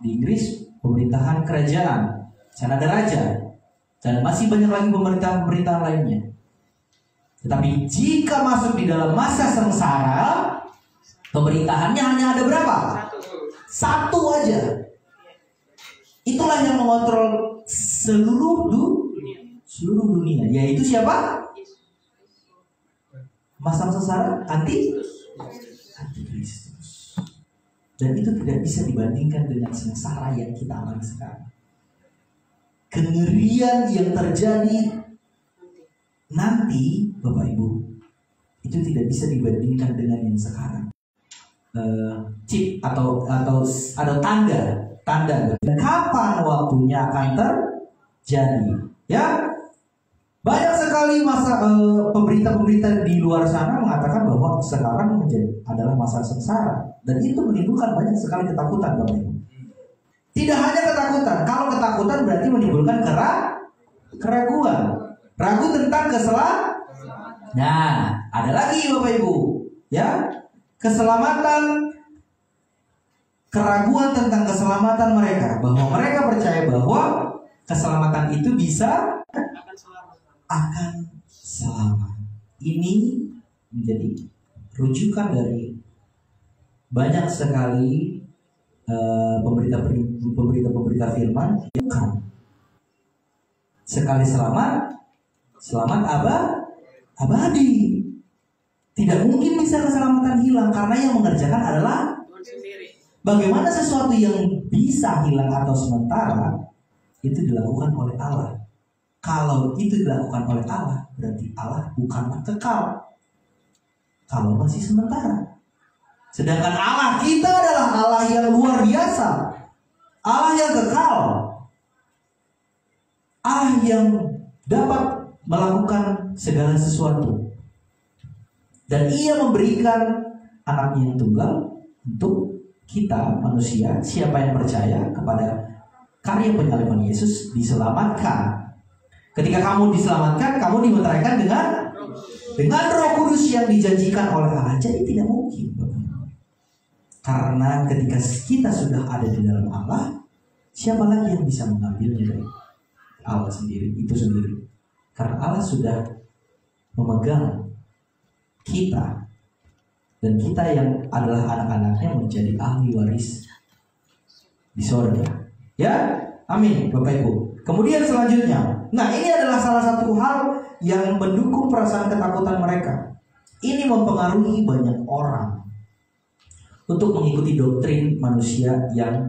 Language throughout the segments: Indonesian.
Di Inggris pemerintahan kerajaan, sana ada raja, dan masih banyak lagi pemerintahan-pemerintahan lainnya. Tetapi jika masuk di dalam masa sengsara, pemerintahannya hanya ada berapa? Satu aja. Itulah yang mengontrol seluruh dunia. Yaitu siapa? Masa sengsara Antikristus. Dan itu tidak bisa dibandingkan dengan sengsara yang kita alami sekarang. Kengerian yang terjadi nanti, Bapak Ibu, itu tidak bisa dibandingkan dengan yang sekarang. Cip atau tanda kapan waktunya akan terjadi. Ya, banyak sekali pemberita-pemberita di luar sana mengatakan bahwa sekarang adalah masa sengsara, dan itu menimbulkan banyak sekali ketakutan, Bapak Ibu. Tidak hanya ketakutan, kalau ketakutan berarti menimbulkan keraguan, ragu tentang keselamatan. Nah, ada lagi Bapak Ibu, ya, keselamatan, keraguan tentang keselamatan mereka, bahwa mereka percaya bahwa keselamatan itu bisa akan selamat. Ini menjadi rujukan dari banyak sekali pemberita firman. Sekali selamat abadi. Tidak mungkin bisa keselamatan hilang, karena yang mengerjakan adalah bagaimana sesuatu yang bisa hilang atau sementara itu dilakukan oleh Allah. Kalau itu dilakukan oleh Allah, berarti Allah bukanlah kekal. Kalau masih sementara. Sedangkan Allah kita adalah Allah yang luar biasa, Allah yang kekal, Allah yang dapat melakukan segala sesuatu. Dan Ia memberikan anaknya yang tunggal untuk kita manusia, siapa yang percaya kepada karya penyaliban Yesus, diselamatkan. Ketika kamu diselamatkan, kamu dimeteraikan dengan Roh Kudus yang dijanjikan oleh Allah. Jadi tidak mungkin, karena ketika kita sudah ada di dalam Allah, siapa lagi yang bisa mengambilnya dari Allah sendiri? Itu sendiri. Karena Allah sudah memegang kita, dan kita yang adalah anak-anaknya menjadi ahli waris di sorga. Ya, amin, Bapak Ibu. Kemudian selanjutnya, nah ini adalah salah satu hal yang mendukung perasaan ketakutan mereka. Ini mempengaruhi banyak orang untuk mengikuti doktrin manusia yang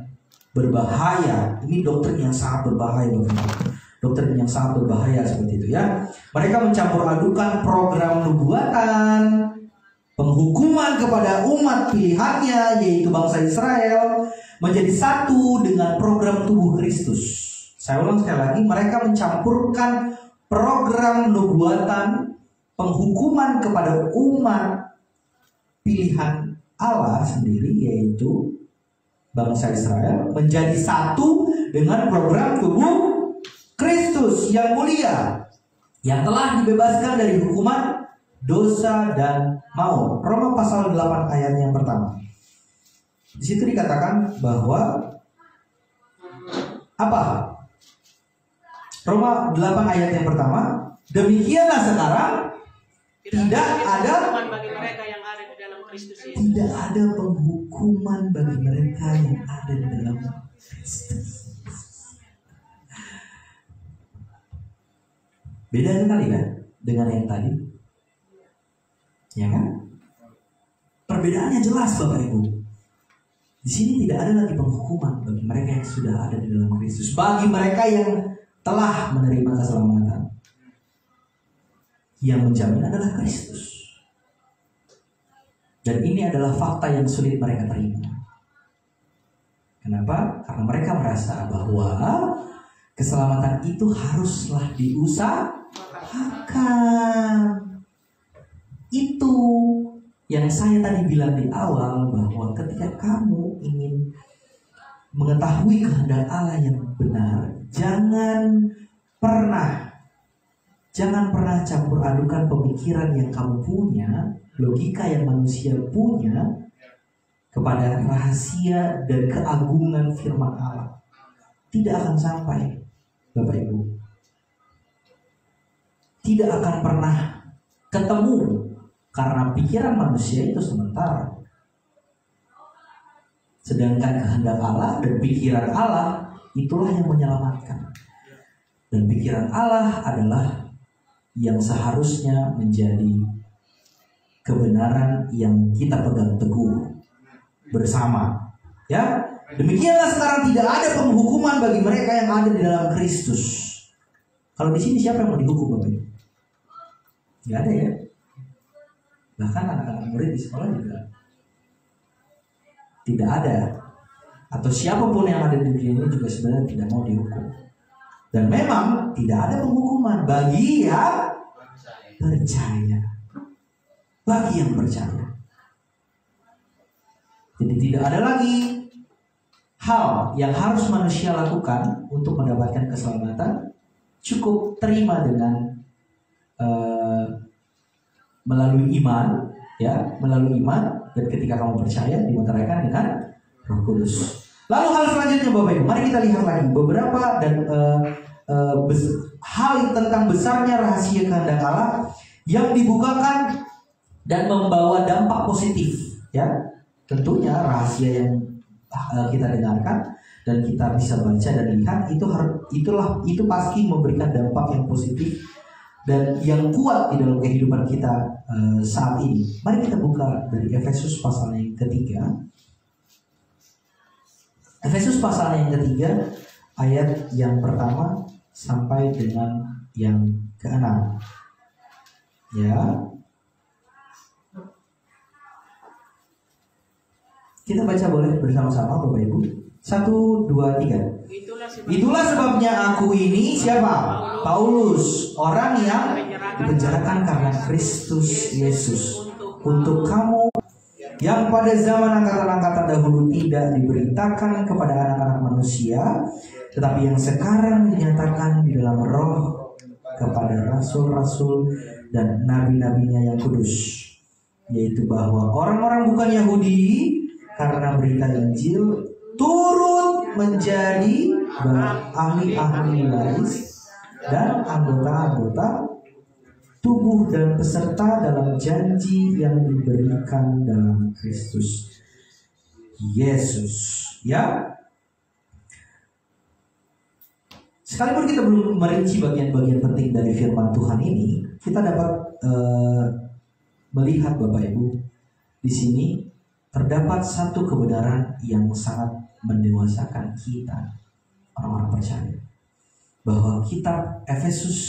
berbahaya. Ini doktrin yang sangat berbahaya, Bapak Ibu. Doktrin yang sangat berbahaya seperti itu, ya. Mereka mencampur adukan program nubuatan, penghukuman kepada umat pilihannya, yaitu bangsa Israel, menjadi satu dengan program tubuh Kristus. Saya ulang sekali lagi, mereka mencampurkan program nubuatan, penghukuman kepada umat pilihan Allah sendiri, yaitu bangsa Israel, menjadi satu dengan program tubuh Kristus yang mulia, yang telah dibebaskan dari hukuman dosa dan maut. Roma pasal 8 ayat yang pertama. Di situ dikatakan bahwa apa? Roma 8 ayat yang pertama, demikianlah sekarang tidak ada penghukuman bagi mereka yang ada di dalam Kristus Yesus. Tidak ada penghukuman bagi mereka yang ada di dalam Kristus. Beda sekali kan dengan yang tadi, ya kan? Perbedaannya jelas, Bapak Ibu. Di sini tidak ada lagi penghukuman bagi mereka yang sudah ada di dalam Kristus. Bagi mereka yang telah menerima keselamatan, yang menjamin adalah Kristus. Dan ini adalah fakta yang sulit mereka terima. Kenapa? Karena mereka merasa bahwa keselamatan itu haruslah diusahakan. Itu yang saya tadi bilang di awal, bahwa ketika kamu ingin mengetahui kehendak Allah yang benar, jangan pernah campur adukan pemikiran yang kamu punya, logika yang manusia punya, kepada rahasia dan keagungan firman Allah, tidak akan sampai, Bapak Ibu. Tidak akan pernah ketemu, karena pikiran manusia itu sementara. Sedangkan kehendak Allah dan pikiran Allah itulah yang menyelamatkan. Dan pikiran Allah adalah yang seharusnya menjadi kebenaran yang kita pegang teguh bersama. Ya, demikianlah sekarang tidak ada penghukuman bagi mereka yang ada di dalam Kristus. Kalau di sini siapa yang mau dihukum, Bapak? Tidak ada ya. Bahkan anak-anak murid di sekolah juga tidak ada. Atau siapapun yang ada di dunia ini juga sebenarnya tidak mau dihukum. Dan memang tidak ada penghukuman bagi yang percaya. Bagi yang percaya. Jadi tidak ada lagi hal yang harus manusia lakukan untuk mendapatkan keselamatan. Cukup terima dengan melalui iman, ya, melalui iman, dan ketika kamu percaya dimeteraikan dengan Roh Kudus. Lalu hal selanjutnya, Bapak Ibu, mari kita lihat lagi beberapa dan hal tentang besarnya rahasia kehendak Allah yang dibukakan dan membawa dampak positif, ya. Tentunya rahasia yang kita dengarkan dan kita bisa baca dan lihat itu pasti memberikan dampak yang positif dan yang kuat di dalam kehidupan kita saat ini. Mari kita buka dari Efesus pasal yang ketiga. Efesus pasal yang ketiga ayat yang pertama sampai dengan yang ke-6. Ya. Kita baca boleh bersama-sama, Bapak Ibu. 1, 2, 3. Itulah sebabnya aku ini siapa? Paulus, orang yang dipenjarakan karena Kristus Yesus, untuk kamu yang pada zaman angkatan-angkatan dahulu tidak diberitakan kepada anak-anak manusia, tetapi yang sekarang dinyatakan di dalam Roh kepada rasul-rasul dan nabi-nabinya yang kudus, yaitu bahwa orang-orang bukan Yahudi karena berita Injil turut menjadi ahli-ahli waris dan anggota-anggota tubuh dan peserta dalam janji yang diberikan dalam Kristus Yesus. Ya, sekalipun kita belum merinci bagian-bagian penting dari firman Tuhan ini, kita dapat melihat, Bapak Ibu, di sini terdapat satu kebenaran yang sangat mendewasakan kita, orang-orang percaya, bahwa kitab Efesus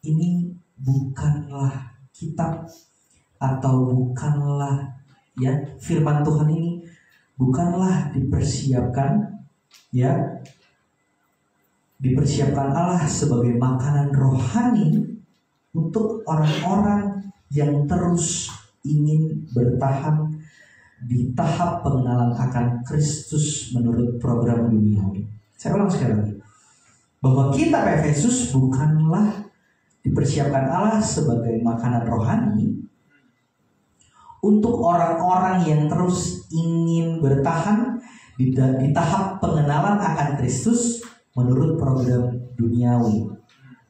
ini bukanlah kitab atau bukanlah, ya, firman Tuhan ini bukanlah dipersiapkan Allah sebagai makanan rohani untuk orang-orang yang terus ingin bertahan di tahap pengenalan akan Kristus menurut program duniawi. Saya ulang sekali lagi, bahwa kitab Efesus bukanlah dipersiapkan Allah sebagai makanan rohani untuk orang-orang yang terus ingin bertahan di tahap pengenalan akan Kristus menurut program duniawi,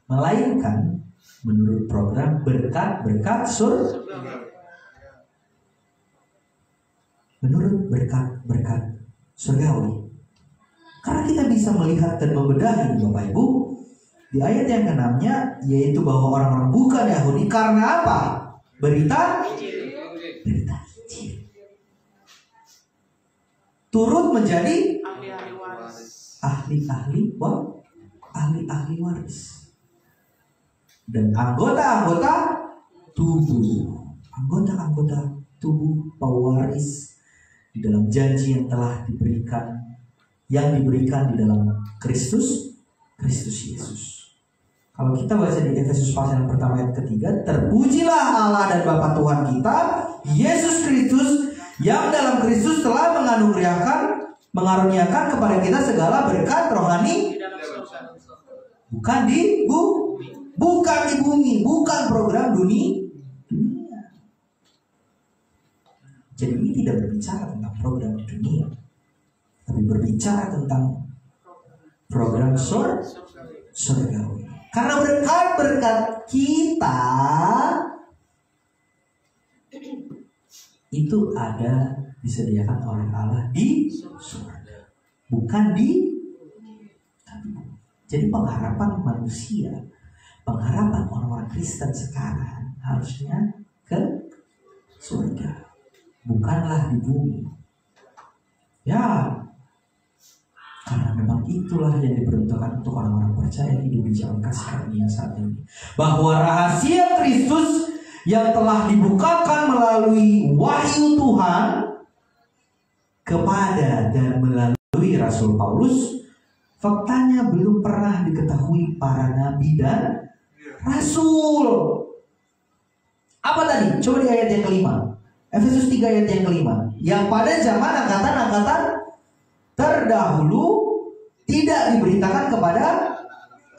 melainkan menurut program berkat-berkat surga. Menurut berkat-berkat surgawi. Karena kita bisa melihat dan membedahi, Bapak Ibu, di ayat yang ke-6-nya, yaitu bahwa orang-orang bukan Yahudi karena apa? Berita Injil. Turut menjadi ahli-ahli waris. Dan anggota-anggota tubuh. Anggota-anggota tubuh pewaris di dalam janji yang telah diberikan di dalam Kristus Yesus. Kalau kita baca di Efesus pasal yang pertama ayat ketiga, terpujilah Allah dan Bapa Tuhan kita Yesus Kristus, yang dalam Kristus telah mengaruniakan kepada kita segala berkat rohani, bukan di bumi, bukan program dunia. Jadi ini tidak berbicara tentang program di dunia, tapi berbicara tentang program surgawi. Karena berkat-berkat kita itu ada disediakan oleh Allah di surga, bukan di. Jadi pengharapan manusia, pengharapan orang-orang Kristen sekarang harusnya ke surga, bukanlah di bumi. Ya, karena memang itulah yang diperuntukkan untuk orang-orang percaya hidup di zaman kasih karunia saat ini. Bahwa rahasia Kristus yang telah dibukakan melalui wahyu Tuhan kepada dan melalui Rasul Paulus, faktanya belum pernah diketahui para nabi dan rasul. Apa tadi? Coba di ayat yang kelima. Efesus 3 ayat yang kelima. Yang pada zaman angkatan-angkatan terdahulu tidak diberitakan kepada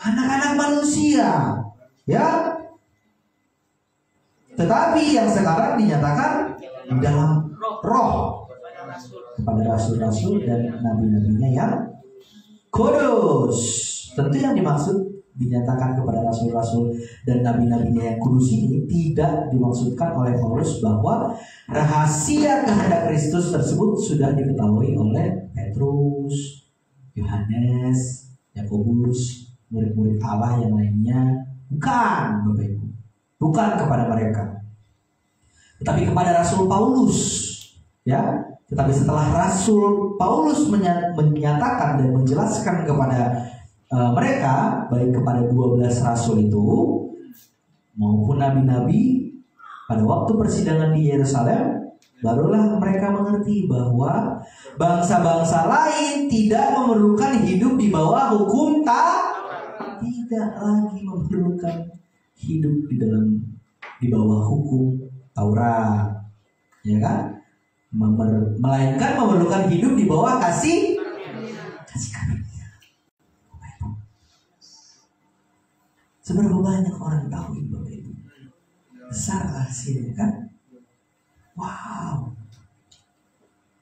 anak-anak manusia, ya. Tetapi yang sekarang dinyatakan di dalam roh kepada rasul-rasul dan nabi-nabinya yang kudus. Tentu yang dimaksud dinyatakan kepada rasul-rasul dan nabi-nabinya yang kudus ini tidak dimaksudkan oleh Paulus bahwa rahasia kehendak Kristus tersebut sudah diketahui oleh Petrus, Yohanes, Yakobus, murid-murid Allah yang lainnya. Bukan, Bapak Ibu. Bukan kepada mereka, tetapi kepada Rasul Paulus, ya. Tetapi setelah Rasul Paulus menyatakan dan menjelaskan kepada mereka, baik kepada 12 rasul itu maupun nabi-nabi pada waktu persidangan di Yerusalem, barulah mereka mengerti bahwa bangsa-bangsa lain tidak memerlukan hidup di bawah hukum tidak lagi memerlukan hidup di bawah hukum Taurat, ya kan? Melainkan memerlukan hidup di bawah kasih karunia. Seberapa banyak orang tahu ini, Bapak Ibu? Besar hasilnya, kan? Wow.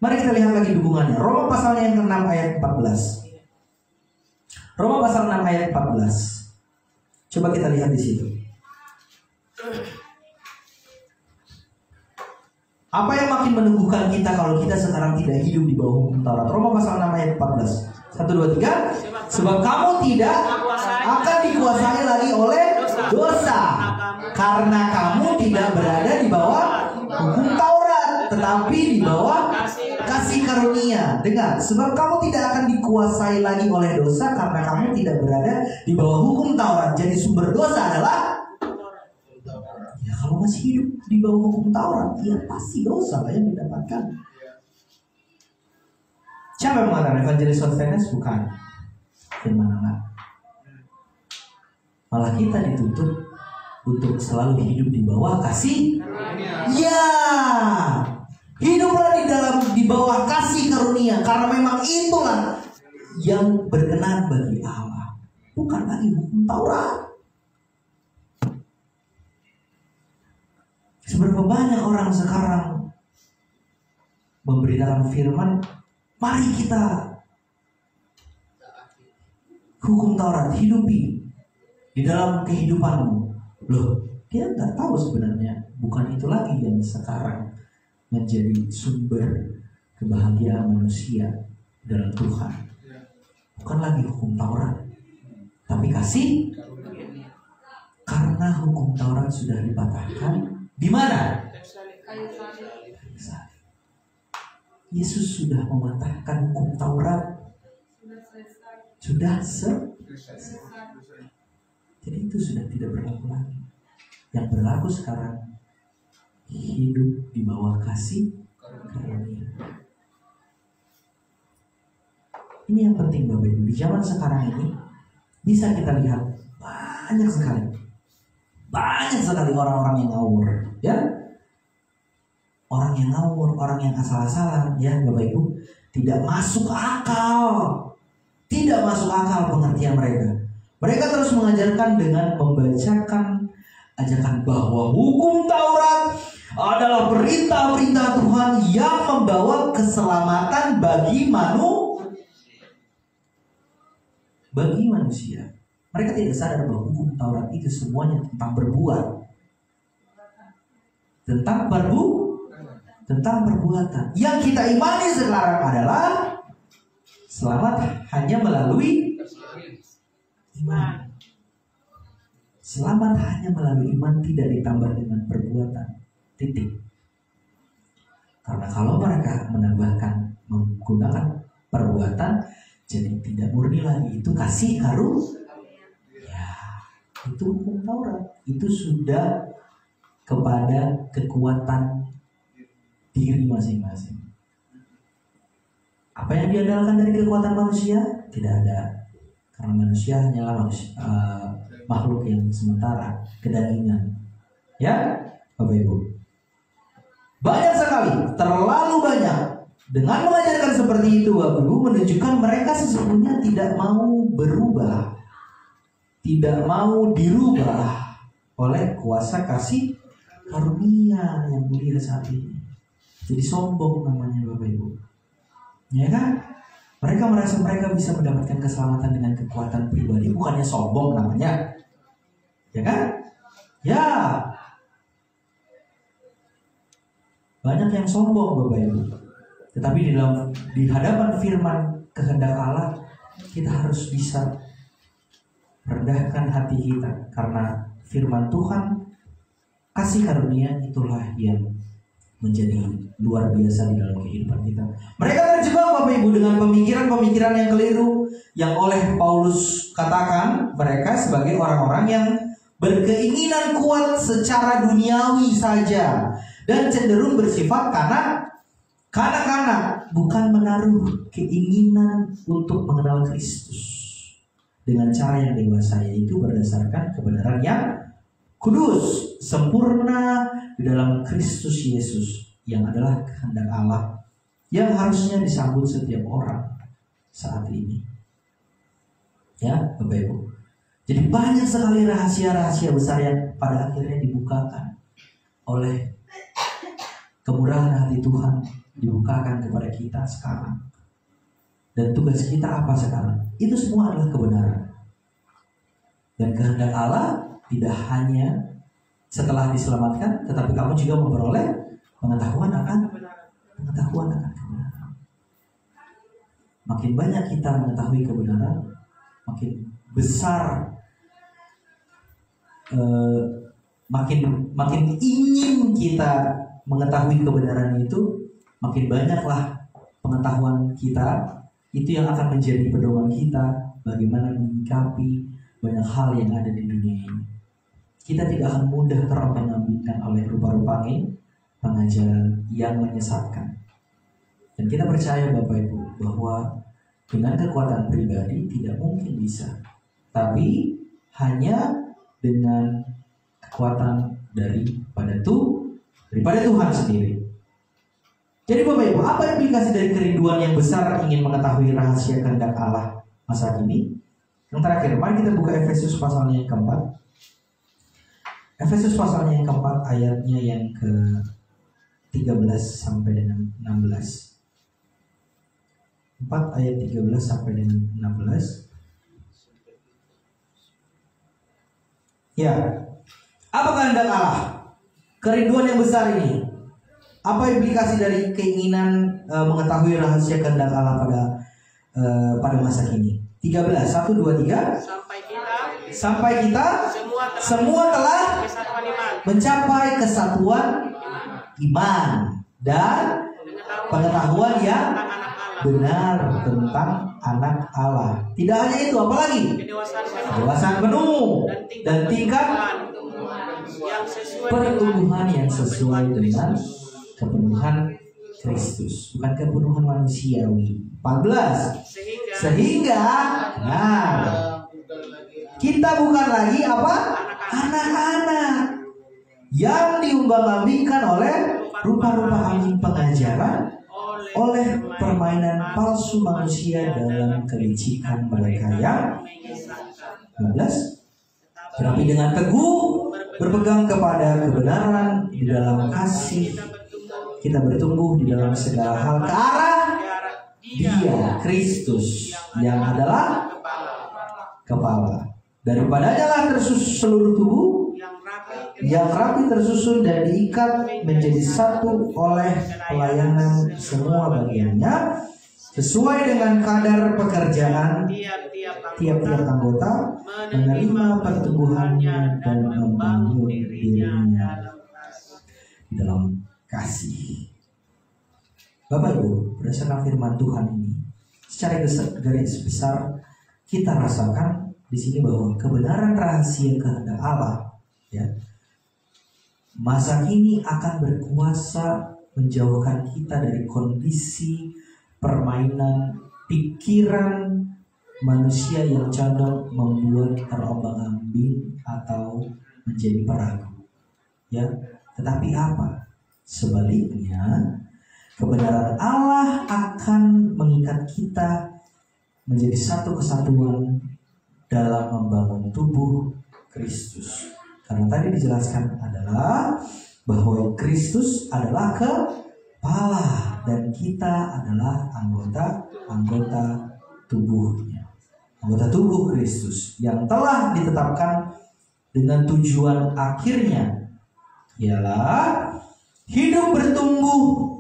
Mari kita lihat lagi dukungannya. Roma pasal yang ke-6 ayat 14. Roma pasal 6 ayat 14. Coba kita lihat di situ. Apa yang makin meneguhkan kita kalau kita sekarang tidak hidup di bawah hukum Taurat? Roma pasal 6 ayat 14. 1, 2, 3. Sebab kamu tidak akan dikuasai lagi oleh dosa, karena kamu tidak berada di bawah hukum Taurat, tetapi di bawah kasih karunia. Dengar, sebab kamu tidak akan dikuasai lagi oleh dosa, karena kamu tidak berada di bawah hukum Taurat. Jadi sumber dosa adalah, ya kalau masih hidup di bawah hukum Taurat, ya pasti dosa lah yang didapatkan. Siapa yang mengatakan evangelis Sosthenes? Bukan. Firman Allah. Malah kita dituntut untuk selalu hidup di bawah kasih. Ya, hiduplah di bawah kasih karunia, karena memang itulah yang berkenan bagi Allah, bukan lagi hukum Taurat. Seberapa banyak orang sekarang memberitakan firman, mari kita hukum Taurat hidupi di dalam kehidupanmu. Loh, dia nggak tahu sebenarnya bukan itu lagi yang sekarang menjadi sumber kebahagiaan manusia dalam Tuhan. Bukan lagi hukum Taurat, tapi kasih. Karena hukum Taurat sudah dipatahkan. Di mana? Yesus sudah mematahkan hukum Taurat. Sudah selesai. Jadi itu sudah tidak berlaku lagi. Yang berlaku sekarang hidup di bawah kasih karunia. Ini yang penting Bapak Ibu. Di zaman sekarang ini bisa kita lihat banyak sekali orang-orang yang ngawur, ya. Orang yang ngawur, orang yang asal-asalan, ya Bapak Ibu, tidak masuk akal pengertian mereka. Mereka terus mengajarkan dengan membacakan ajakan bahwa hukum Taurat adalah perintah-perintah Tuhan yang membawa keselamatan bagi manusia. Mereka tidak sadar bahwa hukum Taurat itu semuanya tentang berbuat, tentang perbuatan. Yang kita imani sekarang adalah selamat hanya melalui iman. Selamat hanya melalui iman, tidak ditambah dengan perbuatan. Titik. Karena kalau mereka menambahkan menggunakan perbuatan, jadi tidak murni lagi. Itu kasih harus. Ya, itu hukum Taurat. Itu sudah kepada kekuatan diri masing-masing. Apa yang diandalkan dari kekuatan manusia? Tidak ada. Karena manusia hanyalah makhluk yang sementara, kedagingan. Ya, Bapak Ibu. Banyak sekali, terlalu banyak. Dengan mengajarkan seperti itu, Bapak Ibu, menunjukkan mereka sesungguhnya tidak mau berubah, tidak mau dirubah oleh kuasa kasih karunia yang mulia saat ini. Jadi sombong namanya, Bapak Ibu. Ya kan? Mereka merasa mereka bisa mendapatkan keselamatan dengan kekuatan pribadi. Bukannya sombong namanya. Ya kan? Ya. Banyak yang sombong, Bapak Ibu. Tetapi di hadapan firman kehendak Allah, kita harus bisa rendahkan hati kita. Karena firman Tuhan, kasih karunia itulah yang menjadi luar biasa di dalam kehidupan kita. Mereka terjebak, Bapak Ibu, dengan pemikiran-pemikiran yang keliru, yang oleh Paulus katakan mereka sebagai orang-orang yang berkeinginan kuat secara duniawi saja dan cenderung bersifat kanak-kanak, bukan menaruh keinginan untuk mengenal Kristus dengan cara yang dewasa, yaitu berdasarkan kebenaran yang kudus, sempurna di dalam Kristus Yesus, yang adalah kehendak Allah yang harusnya disambut setiap orang saat ini. Ya, Bapak Ibu. Jadi banyak sekali rahasia-rahasia besar yang pada akhirnya dibukakan oleh kemurahan hati Tuhan, dibukakan kepada kita sekarang. Dan tugas kita apa sekarang? Itu semua adalah kebenaran. Dan kehendak Allah tidak hanya setelah diselamatkan, tetapi kamu juga memperoleh pengetahuan akan kebenaran. Makin banyak kita mengetahui kebenaran, makin besar, makin ingin kita mengetahui kebenaran itu, makin banyaklah pengetahuan kita. Itu yang akan menjadi pedoman kita bagaimana menyikapi banyak hal yang ada di dunia ini. Kita tidak akan mudah terombang-ambingkan oleh rupa-rupa pengajaran yang menyesatkan. Dan kita percaya, Bapak Ibu, bahwa dengan kekuatan pribadi tidak mungkin bisa, tapi hanya dengan kekuatan daripada Tuhan sendiri. Jadi Bapak Ibu, apa implikasi dari kerinduan yang besar ingin mengetahui rahasia kehendak Allah masa kini? Yang terakhir, mari kita buka Efesus pasalnya yang keempat. Efesus pasalnya yang keempat, ayatnya yang ke-13 sampai dengan 16. 4 ayat 13 sampai dengan 16. Ya. Apa kehendak Allah? Kerinduan yang besar ini. Apa implikasi dari keinginan mengetahui rahasia kehendak Allah pada masa kini? 13, 1, 2, 3. Sampai kita semua telah mencapai kesatuan iman dan pengetahuan yang benar tentang anak Allah. Tidak hanya itu, apalagi kedewasaan penuh dan tingkat pertumbuhan yang sesuai dengan kepenuhan Kristus, bukan kepenuhan manusiawi. 14. Sehingga kita bukan lagi apa? Anak-anak yang diumbang-ambingkan oleh rupa-rupa angin pengajaran, oleh permainan palsu manusia dalam kelicikan mereka yang 15. Tetapi dengan teguh berpegang kepada kebenaran di dalam kasih, kita bertumbuh di dalam segala hal ke arah Dia, Kristus, yang adalah kepala. Daripadanya lah tersusun seluruh tubuh yang rapi tersusun dan diikat menjadi satu oleh pelayanan semua bagiannya sesuai dengan kadar pekerjaan tiap-tiap anggota, menerima pertumbuhannya dan membangun dirinya di dalam kasih. Bapak Ibu, berdasarkan firman Tuhan ini, secara garis besar kita rasakan di sini bahwa kebenaran rahasia kehendak Allah, ya, masa kini akan berkuasa menjauhkan kita dari kondisi permainan pikiran manusia yang condong membuat terombang-ambing atau menjadi peragu. Ya, tetapi apa? Sebaliknya, kebenaran Allah akan mengikat kita menjadi satu kesatuan dalam membangun tubuh Kristus. Karena tadi dijelaskan adalah bahwa Kristus adalah kepala dan kita adalah anggota tubuhnya. Anggota tubuh Kristus yang telah ditetapkan dengan tujuan akhirnya ialah hidup bertumbuh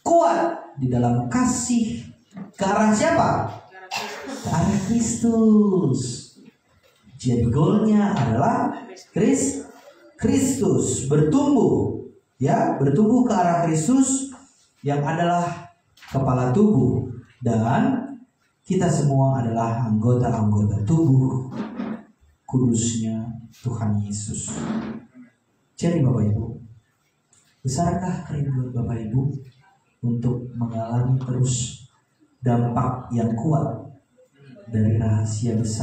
kuat di dalam kasih ke arah siapa? Ke arah Kristus. Jadi goalnya adalah Kristus bertumbuh, ya, bertumbuh ke arah Kristus yang adalah kepala tubuh, dan kita semua adalah anggota-anggota tubuh kudusnya Tuhan Yesus. Jadi Bapak Ibu, besarkah kerinduan Bapak Ibu untuk mengalami terus dampak yang kuat dari rahasia besar